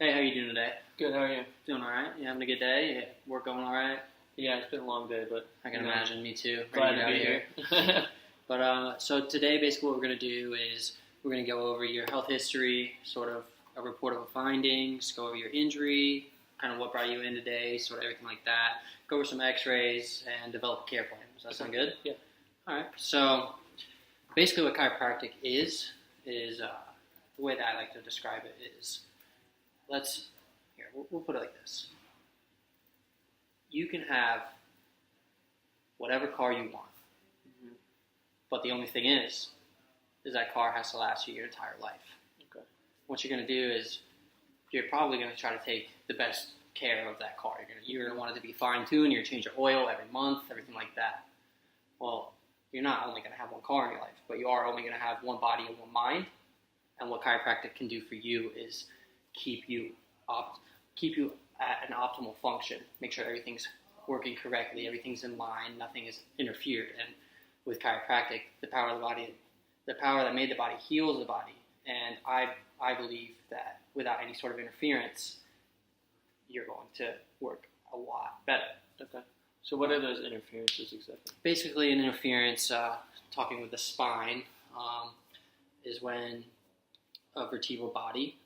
Hey, how you doing today? Good, how are you? Doing all right? You having a good day? Work going all right? Yeah, it's been a long day, but I can imagine. Me too. glad Ready to be here. But so today, basically, what we're going to do is we're going to go over your health history, sort of a report of findings, go over your injury, kind of what brought you in today, sort of everything like that. Go over some X-rays and develop a care plan. Does that sound good? Yeah. All right. So basically, what chiropractic is the way that I like to describe it is we'll put it like this. You can have whatever car you want, but the only thing is that car has to last you your entire life. Okay. What you're going to do is you're probably going to try to take the best care of that car. You're going to want it to be fine-tuned. You're going to change your oil every month, everything like that. Well, you're not only going to have one car in your life, but you are only going to have one body and one mind. And what chiropractic can do for you is keep you at an optimal function, make sure everything's working correctly, everything's in line, nothing is interfered. And with chiropractic, the power that made the body heals the body. And I believe that without any sort of interference, you're going to work a lot better. Okay. So what are those interferences exactly? Basically, an interference, talking with the spine, is when a vertebral body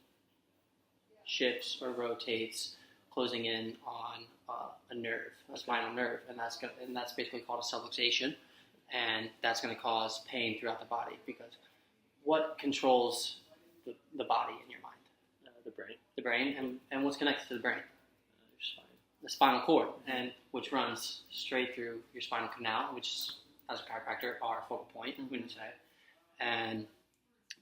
shifts or rotates, closing in on a nerve, a spinal nerve, and that's basically called a subluxation, and that's going to cause pain throughout the body because what controls the body in your mind? The brain. The brain, and what's connected to the brain? Your spine. The spinal cord, and which runs straight through your spinal canal, which is, as a chiropractor, our focal point, we would say, and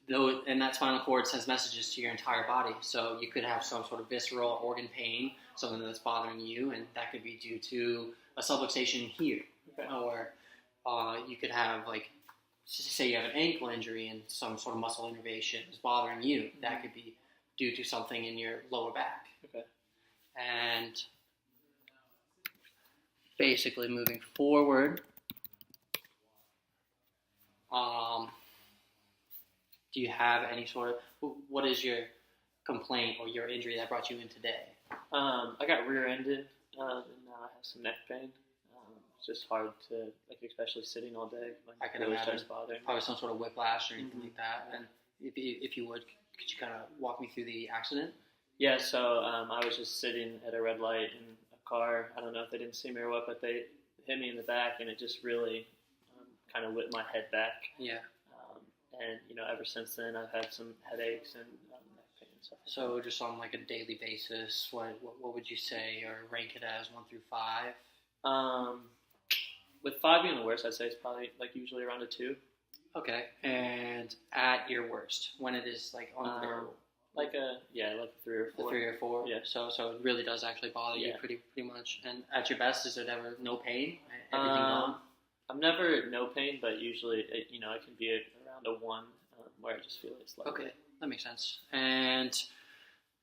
that spinal cord sends messages to your entire body. So you could have some sort of visceral organ pain, something that's bothering you, and that could be due to a subluxation here. Okay. Or you could have, like, say you have an ankle injury and some sort of muscle innervation is bothering you. Mm-hmm. That could be due to something in your lower back. Okay. And basically moving forward, do you have any sort of, what is your complaint or your injury that brought you in today? I got rear-ended, and now I have some neck pain. It's just hard to, like, especially sitting all day. I can really imagine. starts bothering me. Probably some sort of whiplash or anything like that. And if you would, could you kind of walk me through the accident? Yeah, so I was just sitting at a red light in a car. I don't know if they didn't see me or what, but they hit me in the back, and it just really kind of whipped my head back. Yeah. And, ever since then, I've had some headaches and neck pain and stuff. So just on, like, a daily basis, what would you say, or rank it as 1 through 5? With 5 being the worst, I'd say it's probably, like, usually around a 2. Okay. And at your worst, when it is, like, unbearable? Like a 3 or 4. A 3 or 4? Yeah. So it really does actually bother you pretty much. And at your best, is it ever no pain? Everything gone? I'm never no pain, but usually, it can be around a 1 where I just feel it's like. Okay, that makes sense. And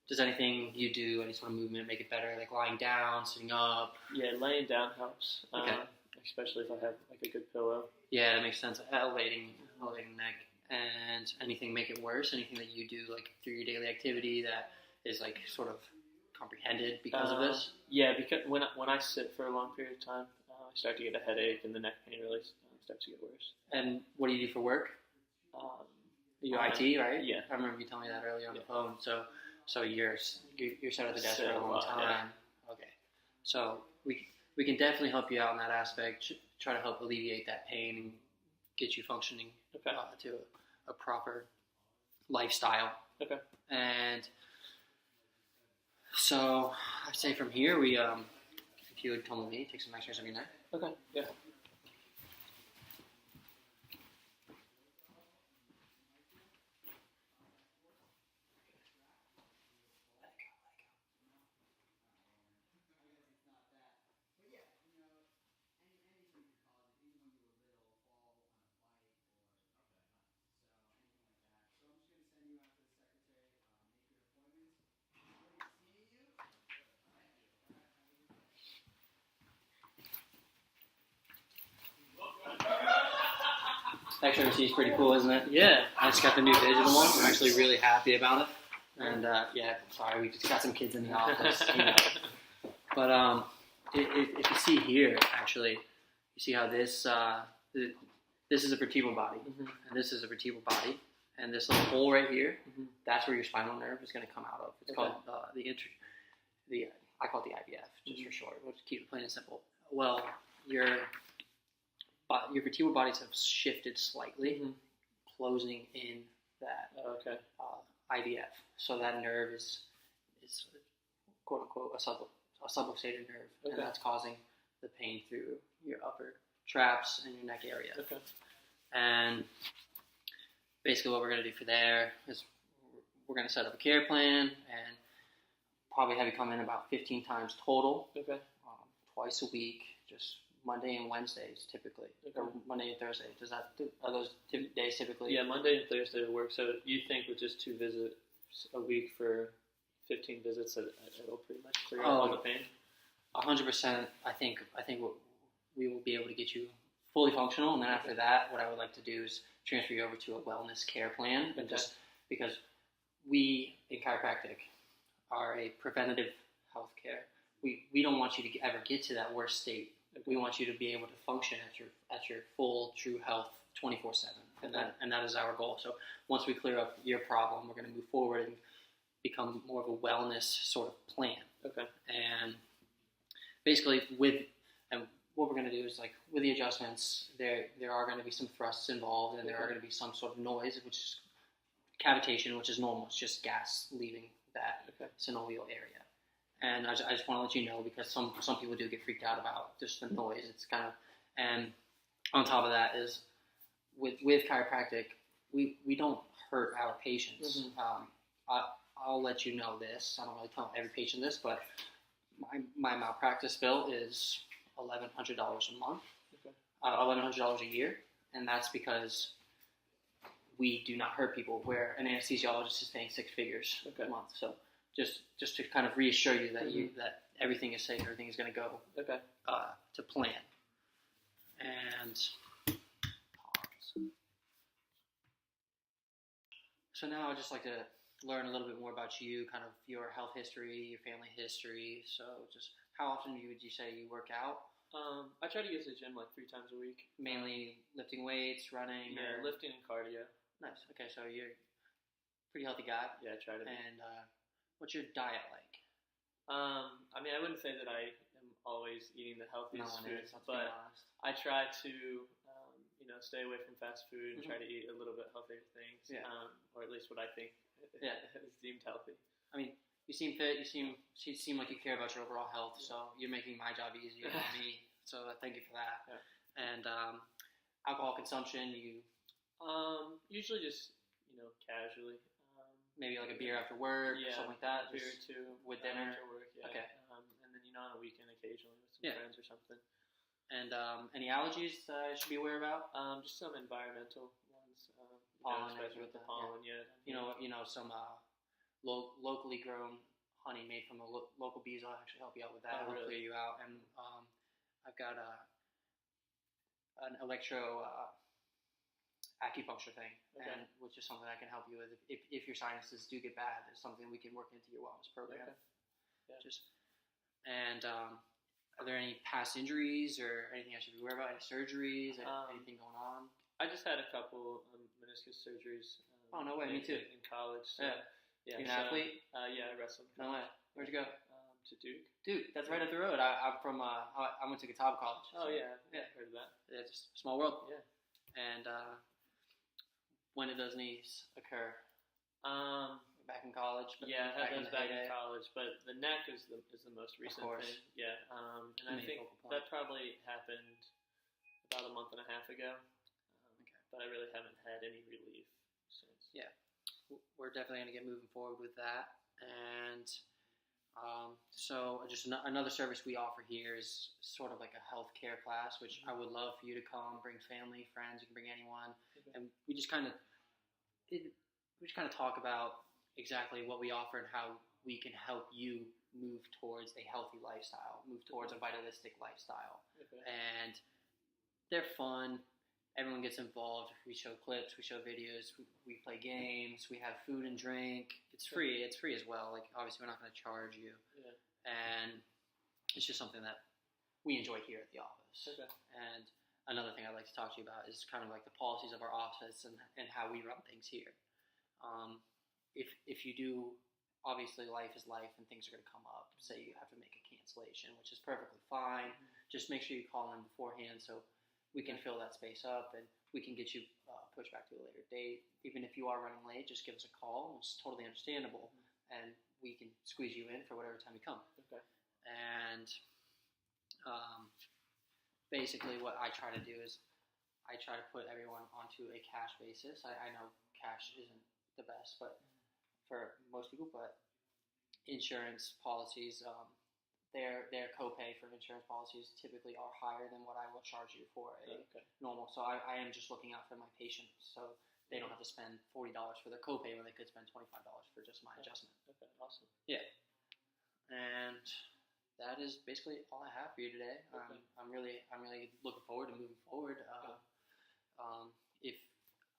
does anything you do, any sort of movement, make it better? Like lying down, sitting up? Yeah, laying down helps. Okay. Especially if I have, like, a good pillow. Yeah, that makes sense. Elevating the neck. And anything make it worse? Anything that you do, like, through your daily activity that is, like, sort of comprehended because of this? Yeah, because when I sit for a long period of time, I start to get a headache, and the neck pain really starts to get worse. And what do you do for work? You IT, right? Yeah. I remember you telling me that earlier on the phone. So you're sat at the desk for a long Yeah. time. Okay. So we can definitely help you out in that aspect. Try to help alleviate that pain and get you functioning to a proper lifestyle. Okay. And so I'd say from here we if you would come with me, take some exercise every night. Okay. Yeah. XRC is pretty cool, isn't it? Yeah. I just got the new digital one. I'm actually really happy about it. And sorry, we just got some kids in the office. But if you see here, actually, you see how this is a vertebral body, and this is a vertebral body, and this little hole right here, that's where your spinal nerve is going to come out of. It's called I call it the IVF, just for short. We'll just keep it plain and simple. Well, your vertebral bodies have shifted slightly, closing in that IVF. So that nerve is quote unquote a subluxated nerve, and that's causing the pain through your upper traps and your neck area. Okay. And basically, what we're going to do for there is we're going to set up a care plan and probably have you come in about 15 times total. Okay. Twice a week, just Monday and Wednesdays typically, or Monday and Thursday. Are those days typically? Yeah, Monday and Thursday would work. So you think with just 2 visits a week for 15 visits, it'll pretty much clear up all the pain? 100%. I think we will be able to get you fully functional, and then after that, what I would like to do is transfer you over to a wellness care plan, and just because we in chiropractic are a preventative health care. We don't want you to ever get to that worst state. We want you to be able to function at your full true health 24/7, and that is our goal. So once we clear up your problem, we're going to move forward and become more of a wellness sort of plan. Okay. And basically what we're going to do is, like, with the adjustments, there are going to be some thrusts involved, and there are going to be some sort of noise, which is cavitation, which is normal. It's just gas leaving that synovial area. And I just want to let you know, because some people do get freaked out about just the noise. It's kind of, and on top of that is with chiropractic, we don't hurt our patients. I'll let you know this. I don't really tell every patient this, but my malpractice bill is $1,100 a month, $1,100 a year, and that's because we do not hurt people, where an anesthesiologist is paying 6 figures a month. So just to kind of reassure you that that everything is safe, everything is going to go to plan. And so now I'd just like to learn a little bit more about you, kind of your health history, your family history. So just how often would you say you work out? I try to go to the gym like 3 times a week. Mainly lifting weights, running? Yeah, lifting and cardio. Nice. Okay, so you're a pretty healthy guy. Yeah, I try to be. And what's your diet like? I mean, I wouldn't say that I am always eating the healthiest food, but I try to, stay away from fast food and try to eat a little bit healthier things, or at least what I think is deemed healthy. I mean, you seem fit. You seem like you care about your overall health. So you're making my job easier for me. So thank you for that. Yeah. And alcohol consumption, you usually just casually. Maybe like a beer after work, or something like that. A beer or two with dinner. After work, yeah. Okay. And then on a weekend occasionally with some friends or something. And any allergies I should be aware about? Just some environmental ones. Pollen, especially with the pollen. Yeah. Some locally grown honey made from the local bees will actually help you out with that. It'll clear you out. And I've got an electro acupuncture thing, and which is something I can help you with if your sinuses do get bad. It's something we can work into your wellness program. Okay. Yeah. Are there any past injuries or anything I should be aware about? Any surgeries? Anything going on? I just had a couple meniscus surgeries. Oh, no way! Me too. In college. So, yeah. You an athlete? Yeah, I wrestled. No way. Where'd you go? To Duke. Duke, that's right up the road. I'm from. I went to Catawba College. Oh yeah, heard of that. Yeah, just small world. Yeah. And when did those knees occur? Back in college. I had those back in college, but the neck is the most recent thing. Yeah. And I think that probably happened about a month and a half ago. But I really haven't had any relief since. Yeah. We're definitely going to get moving forward with that. And so just another service we offer here is sort of like a healthcare class, which I would love for you to come, bring family, friends, you can bring anyone. And we just kind of talk about exactly what we offer and how we can help you move towards a healthy lifestyle, move towards a vitalistic lifestyle. And they're fun. Everyone gets involved. We show clips, we show videos, we play games, we have food and drink. It's free. It's free as well. Like, obviously, we're not going to charge you. Yeah. And it's just something that we enjoy here at the office. Okay. And another thing I'd like to talk to you about is kind of like the policies of our office and how we run things here. If you do, obviously life is life and things are going to come up. Say you have to make a cancellation, which is perfectly fine. Just make sure you call in beforehand so we can fill that space up and we can get you pushed back to a later date. Even if you are running late, just give us a call. It's totally understandable, and we can squeeze you in for whatever time you come. Okay. And basically what I try to do is I try to put everyone onto a cash basis. I know cash isn't the best, but for most people, but insurance policies, their copay for insurance policies typically are higher than what I will charge you for a normal. So I am just looking out for my patients, so they don't have to spend $40 for their copay when they could spend $25 for just my adjustment. Okay, awesome. Yeah, and that is basically all I have for you today. Okay. I'm really looking forward to moving forward.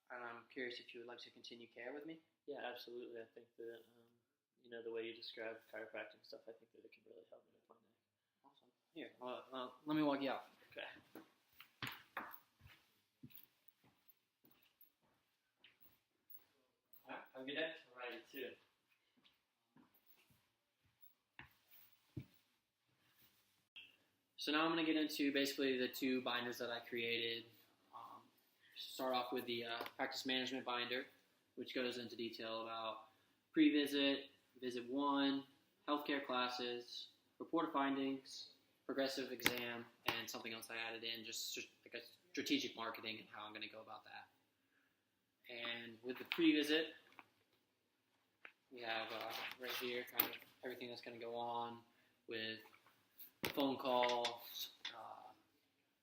And I'm curious if you would like to continue care with me. Yeah, absolutely. I think that the way you describe chiropractic and stuff, I think that it can really help me with my neck. Awesome. Here, let me walk you out. Okay. All right. Have a good day. All right, you too. So now I'm going to get into basically the two binders that I created. Start off with the practice management binder, which goes into detail about pre-visit, visit 1, healthcare classes, report of findings, progressive exam, and something else I added in, just like a strategic marketing and how I'm going to go about that. And with the pre-visit, we have right here kind of everything that's going to go on with phone calls,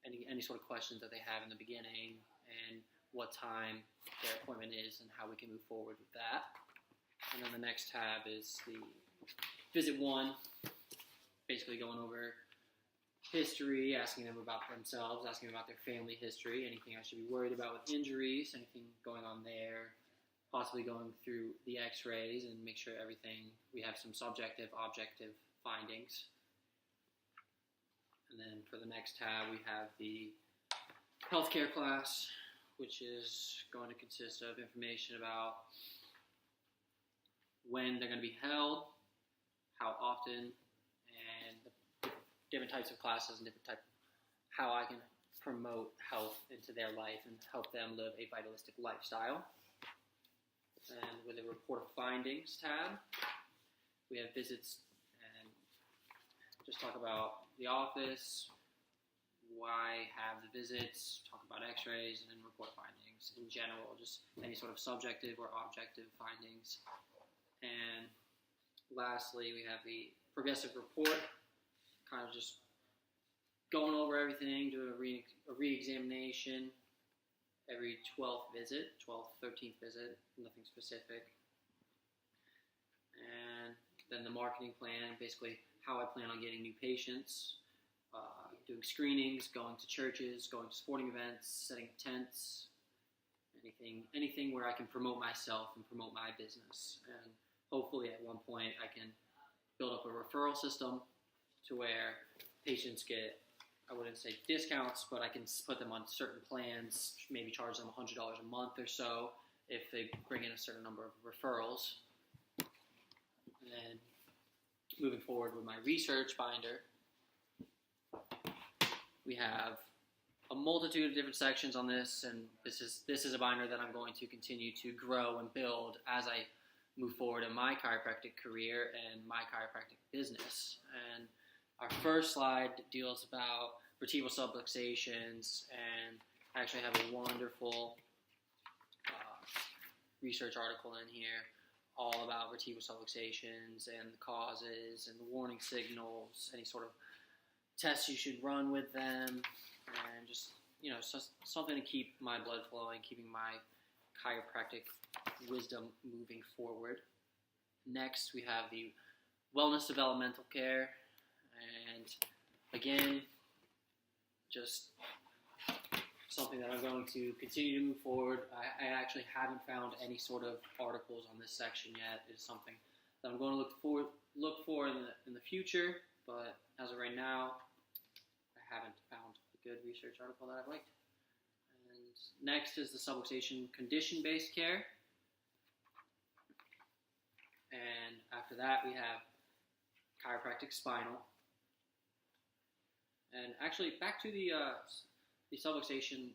any sort of questions that they have in the beginning, and what time their appointment is and how we can move forward with that. And then the next tab is the visit 1, basically going over history, asking them about themselves, asking them about their family history, anything I should be worried about with injuries, anything going on there, possibly going through the x-rays and make sure we have some subjective, objective findings. And then for the next tab, we have the healthcare class, which is going to consist of information about when they're going to be held, how often, and the different types of classes and how I can promote health into their life and help them live a vitalistic lifestyle. And with the report of findings tab, we have visits and just talk about the office, why have the visits, talk about x-rays, and then report findings in general, just any sort of subjective or objective findings. And lastly, we have the progressive report, kind of just going over everything, doing a re-examination every 12th visit, 12th, 13th visit, nothing specific. And then the marketing plan, basically how I plan on getting new patients, doing screenings, going to churches, going to sporting events, setting up tents, anything where I can promote myself and promote my business. And hopefully at one point I can build up a referral system to where patients get, I wouldn't say discounts, but I can put them on certain plans, maybe charge them $100 a month or so if they bring in a certain number of referrals. And then moving forward with my research binder, we have a multitude of different sections on this, and this is a binder that I'm going to continue to grow and build as I move forward in my chiropractic career and my chiropractic business. And our first slide deals about vertebral subluxations, and I actually have a wonderful research article in here all about vertebral subluxations and the causes and the warning signals, any sort of tests you should run with them, and just, something to keep my blood flowing, keeping my chiropractic wisdom moving forward. Next, we have the wellness developmental care, and again, just something that I'm going to continue to move forward. I actually haven't found any sort of articles on this section yet. It's something that I'm going to look for in the future, but as of right now, I haven't found a good research article that I've liked. And next is the subluxation condition-based care. And after that, we have chiropractic spinal. And actually, back to the subluxation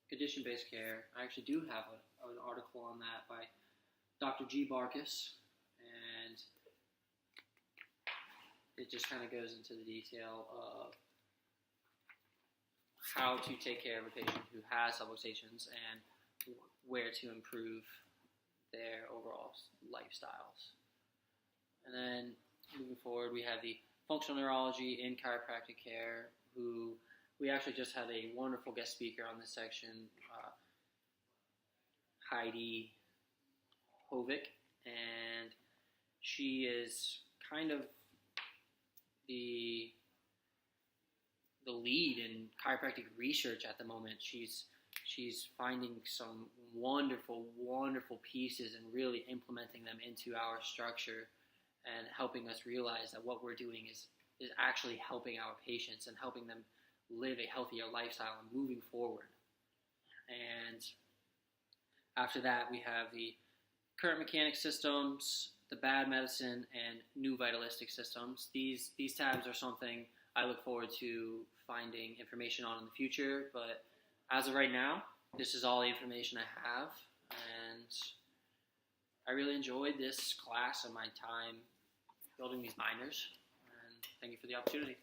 condition-based care, I actually do have an article on that by Dr. G. Barkus, and it just kind of goes into the detail of how to take care of a patient who has subluxations and where to improve their overall lifestyles. And then moving forward, we have the functional neurology in chiropractic care, who we actually just had a wonderful guest speaker on this section, Heidi Hovick, and she is kind of the lead in chiropractic research at the moment. She's finding some wonderful pieces and really implementing them into our structure and helping us realize that what we're doing is actually helping our patients and helping them live a healthier lifestyle and moving forward. And after that, we have the current mechanic systems, the bad medicine, and new vitalistic systems. These tabs are something I look forward to finding information on in the future, but as of right now, this is all the information I have, and I really enjoyed this class and my time building these binders, and thank you for the opportunity.